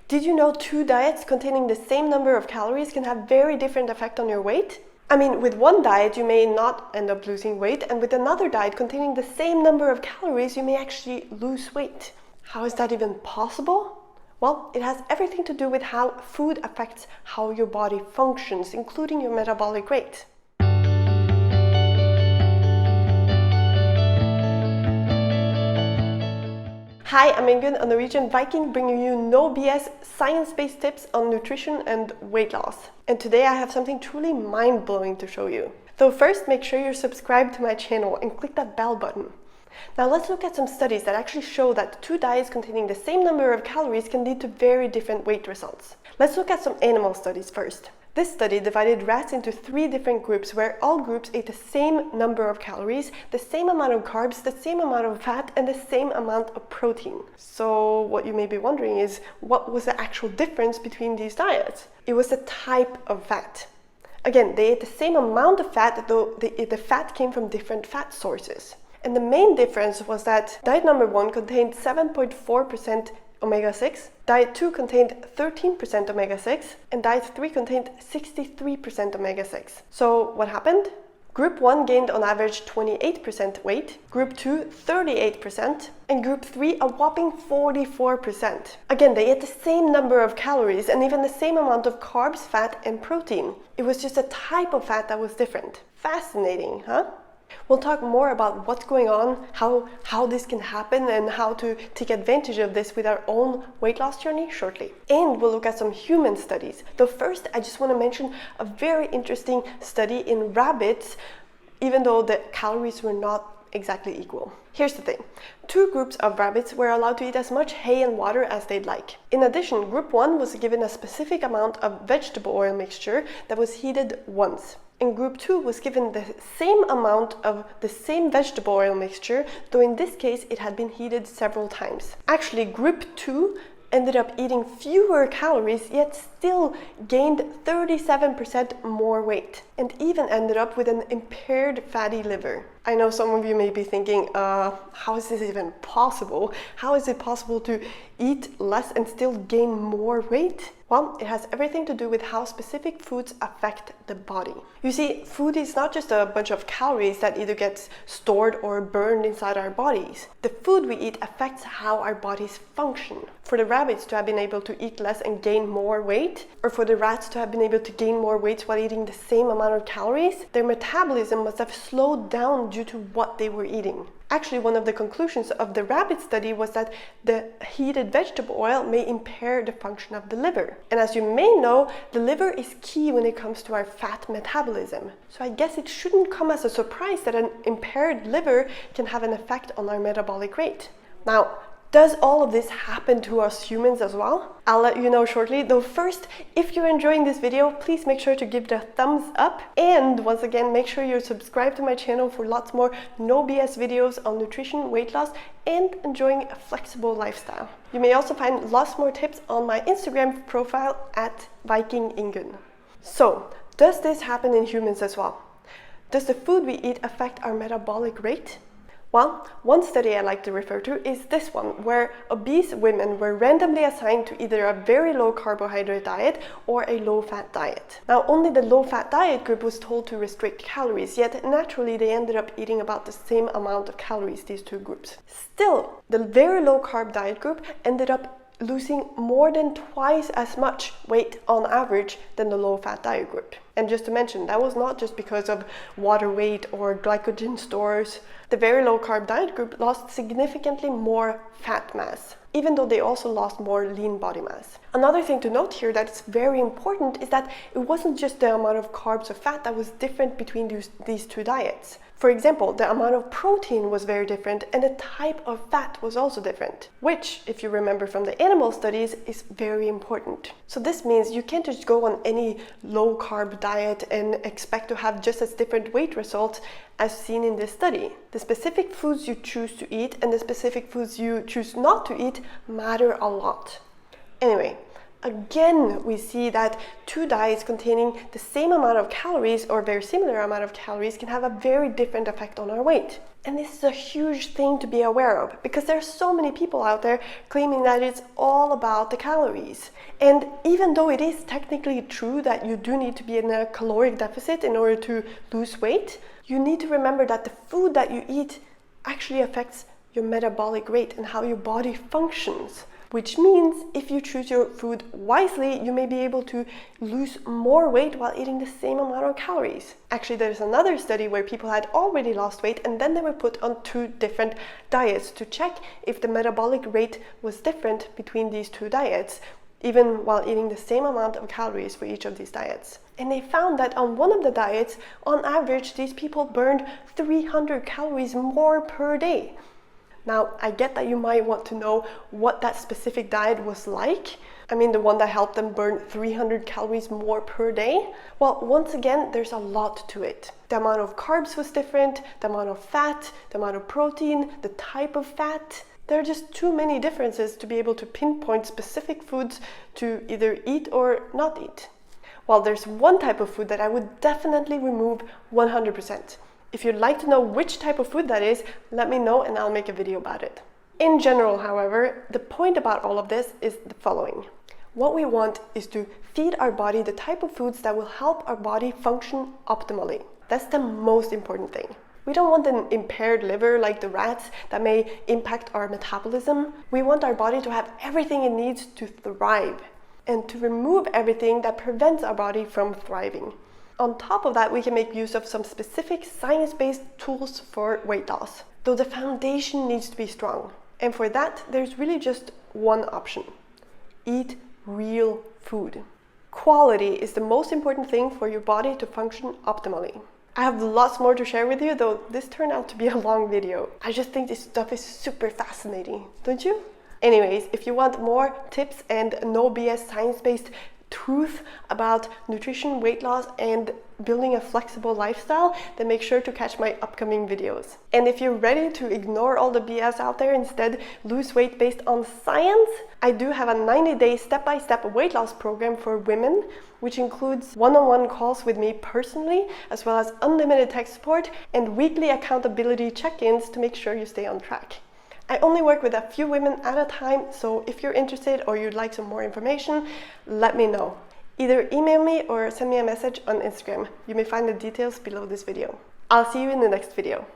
Did you know two diets containing the same number of calories can have very different effect on your weight? I mean, with one diet you may not end up losing weight, and with another diet containing the same number of calories you may actually lose weight. How is that even possible? Well, it has everything to do with how food affects how your body functions, including your metabolic rate. Hi, I'm Ingunn, a Norwegian Viking, bringing you no BS science-based tips on nutrition and weight loss. And today I have something truly mind-blowing to show you. So first, make sure you're subscribed to my channel and click that bell button. Now let's look at some studies that actually show that two diets containing the same number of calories can lead to very different weight results. Let's look at some animal studies first. This study divided rats into 3 different groups where all groups ate the same number of calories, the same amount of carbs, the same amount of fat, and the same amount of protein. So what you may be wondering is, what was the actual difference between these diets? It was the type of fat. Again, they ate the same amount of fat, though the fat came from different fat sources. And the main difference was that diet number 1 contained 7.4% omega-6, diet 2 contained 13% omega-6, and diet 3 contained 63% omega-6. So what happened? Group 1 gained on average 28% weight, Group 2 38%, and Group 3 a whopping 44%. Again, they ate the same number of calories and even the same amount of carbs, fat, and protein. It was just a type of fat that was different. Fascinating, huh? We'll talk more about what's going on, how this can happen, and how to take advantage of this with our own weight loss journey shortly. And we'll look at some human studies. Though first, I just want to mention a very interesting study in rabbits, even though the calories were not exactly equal. Here's the thing. 2 groups of rabbits were allowed to eat as much hay and water as they'd like. In addition, Group 1 was given a specific amount of vegetable oil mixture that was heated once. And Group 2 was given the same amount of the same vegetable oil mixture, though in this case it had been heated several times. Actually, Group 2 ended up eating fewer calories, yet still gained 37% more weight, and even ended up with an impaired fatty liver. I know some of you may be thinking, how is this even possible? How is it possible to eat less and still gain more weight? Well, it has everything to do with how specific foods affect the body. You see, food is not just a bunch of calories that either gets stored or burned inside our bodies. The food we eat affects how our bodies function. For the rabbits to have been able to eat less and gain more weight, or for the rats to have been able to gain more weight while eating the same amount of calories, their metabolism must have slowed down due to what they were eating. Actually, one of the conclusions of the rabbit study was that the heated vegetable oil may impair the function of the liver. And as you may know, the liver is key when it comes to our fat metabolism. So I guess it shouldn't come as a surprise that an impaired liver can have an effect on our metabolic rate. Now, does all of this happen to us humans as well? I'll let you know shortly, though first, if you're enjoying this video, please make sure to give it a thumbs up, and once again, make sure you're subscribed to my channel for lots more no BS videos on nutrition, weight loss, and enjoying a flexible lifestyle. You may also find lots more tips on my Instagram profile at Viking Ingunn. So, does this happen in humans as well? Does the food we eat affect our metabolic rate? Well, one study I like to refer to is this one, where obese women were randomly assigned to either a very low carbohydrate diet or a low-fat diet. Now, only the low-fat diet group was told to restrict calories, yet naturally they ended up eating about the same amount of calories, these 2 groups. Still, the very low-carb diet group ended up losing more than twice as much weight on average than the low-fat diet group. And just to mention, that was not just because of water weight or glycogen stores. The very low-carb diet group lost significantly more fat mass, even though they also lost more lean body mass. Another thing to note here that's very important is that it wasn't just the amount of carbs or fat that was different between these 2 diets. For example, the amount of protein was very different, and the type of fat was also different, which, if you remember from the animal studies, is very important. So this means you can't just go on any low-carb diet and expect to have just as different weight results as seen in this study. The specific foods you choose to eat and the specific foods you choose not to eat matter a lot. Anyway, Again, we see that two diets containing the same amount of calories or very similar amount of calories can have a very different effect on our weight. And this is a huge thing to be aware of, because there are so many people out there claiming that it's all about the calories. And even though it is technically true that you do need to be in a caloric deficit in order to lose weight, you need to remember that the food that you eat actually affects your metabolic rate and how your body functions. Which means if you choose your food wisely, you may be able to lose more weight while eating the same amount of calories. Actually, there's another study where people had already lost weight and then they were put on 2 different diets to check if the metabolic rate was different between these 2 diets, even while eating the same amount of calories for each of these diets. And they found that on one of the diets, on average, these people burned 300 calories more per day. Now, I get that you might want to know what that specific diet was like. I mean, the one that helped them burn 300 calories more per day. Well, once again, there's a lot to it. The amount of carbs was different, the amount of fat, the amount of protein, the type of fat. There are just too many differences to be able to pinpoint specific foods to either eat or not eat. Well, there's one type of food that I would definitely remove 100%. If you'd like to know which type of food that is, let me know and I'll make a video about it. In general, however, the point about all of this is the following. What we want is to feed our body the type of foods that will help our body function optimally. That's the most important thing. We don't want an impaired liver like the rats that may impact our metabolism. We want our body to have everything it needs to thrive and to remove everything that prevents our body from thriving. On top of that, we can make use of some specific science-based tools for weight loss, though the foundation needs to be strong. And for that, there's really just one option. Eat real food. Quality is the most important thing for your body to function optimally. I have lots more to share with you, though this turned out to be a long video. I just think this stuff is super fascinating, don't you? Anyways, if you want more tips and no BS science-based truth about nutrition, weight loss, and building a flexible lifestyle, then make sure to catch my upcoming videos. And if you're ready to ignore all the BS out there, instead lose weight based on science, I do have a 90-day step-by-step weight loss program for women, which includes one-on-one calls with me personally, as well as unlimited tech support and weekly accountability check-ins to make sure you stay on track. I only work with a few women at a time, so if you're interested or you'd like some more information, let me know. Either email me or send me a message on Instagram. You may find the details below this video. I'll see you in the next video.